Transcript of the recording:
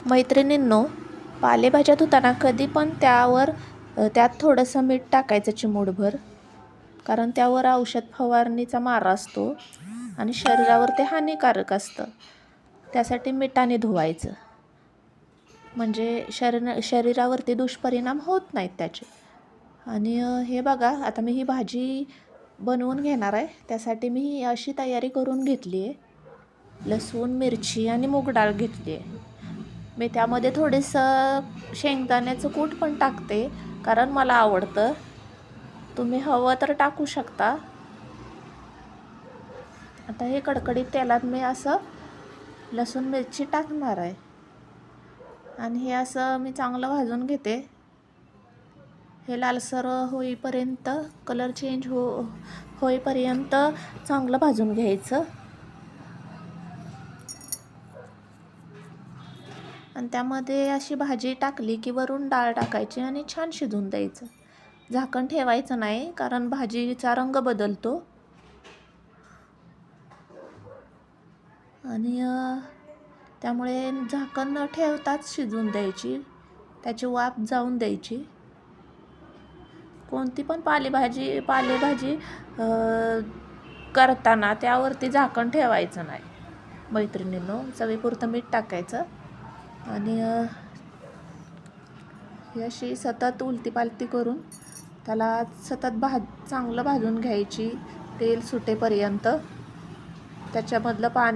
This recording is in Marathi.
मैत्रिणींनो, पालेभाज्या धुताना कधी पण त्यात थोडंसं मीठ टाकायचं चिमूटभर, कारण त्यावर औषध फवारणीचा मारा असतो आणि शरीरावर ते हानिकारक असतं. त्यासाठी मिठाने धुवायचं, म्हणजे शरीरावरती दुष्परिणाम होत नाहीत त्याचे. आणि हे बघा, आता मी ही भाजी बनवून घेणार आहे. त्यासाठी मी ही अशी तयारी करून घेतली आहे. लसूण, मिरची आणि मूग डाळ घेतली आहे. मी त्यामध्ये थोडंसं शेंगदाण्याचं कूट पण टाकते, कारण मला आवडतं. तुम्ही हवं तर टाकू शकता. आता हे कडकडीत तेलात मी असं लसूण मिरची टाकणार आहे आणि हे असं मी चांगलं भाजून घेते. हे लालसर होईपर्यंत, कलर चेंज होईपर्यंत चांगलं भाजून घ्यायचं. आणि त्यामध्ये अशी भाजी टाकली की वरून डाळ टाकायची आणि छान शिजवून द्यायचं. झाकण ठेवायचं नाही, कारण भाजीचा रंग बदलतो. आणि त्यामुळे झाकण न ठेवताच शिजवून द्यायची, त्याची वाफ जाऊन द्यायची. कोणती पण पालेभाजी करताना त्यावरती झाकण ठेवायचं नाही मैत्रिणींनो. चवीपुरतं मीठ टाकायचं आणि ही अशी सतत उलटी पालटी करून त्याला सतत चांगलं भाजून घ्यायची, तेल सुटेपर्यंत. त्याच्यामधलं पाणी